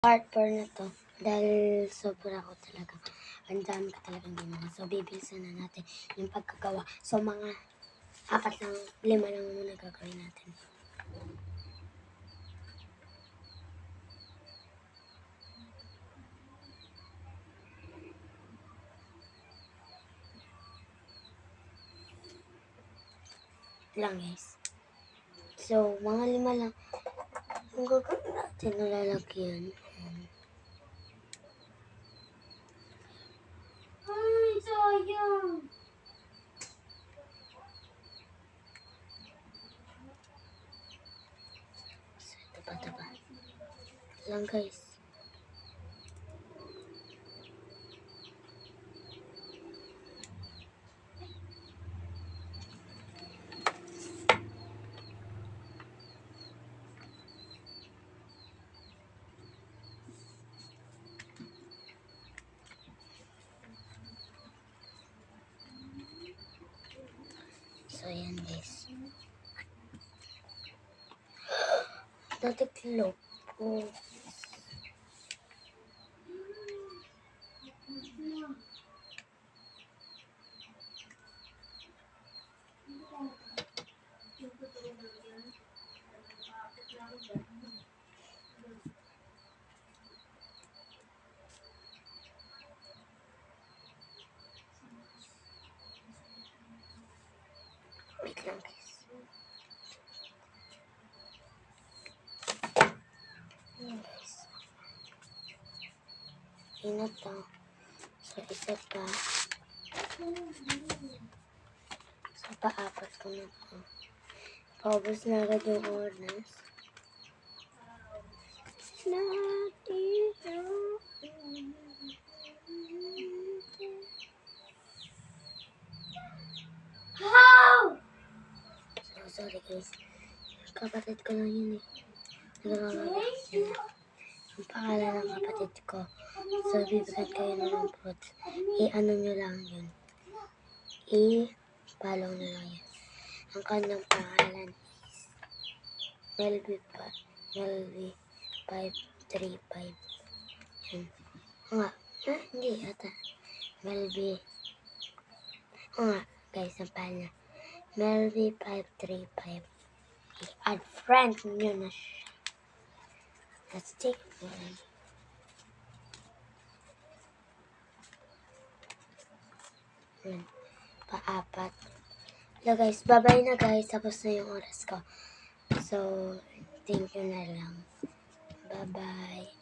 Part 4 na to. Dahil sobra ko talaga. Ang dami ko talagang ginawa. So, bibilisan na natin yung pagkagawa. So, mga 5 lang muna gagawin natin. Lang guys. So, mga 5 lang. Ang gagawin natin na lalagyan. Ay, sayang! Taba. Lang guys. So, yan guys. Natiklop ko. Wait lang guys. Yan guys. Ina to. So, isa pa. So, paapat ko na to. Paubos na agad yung oras. So, sorry guys. Kapatid ko lang yun eh. Ang pangalan ng kapatid ko. So, bibigyan kayo ng fruits. I-ano nyo lang yun. I-follow nyo lang yun. Ang kanyang pangalan is Melvy535. Yan. O nga. Hindi ata. Melvy. O nga. Guys, ang pangalan. Melvy535. I-add friend nyo na siya. Let's take one. Yan. Paapat. So guys, bye-bye na guys. Tapos na yung oras ko. So, thank you na lang. Bye-bye.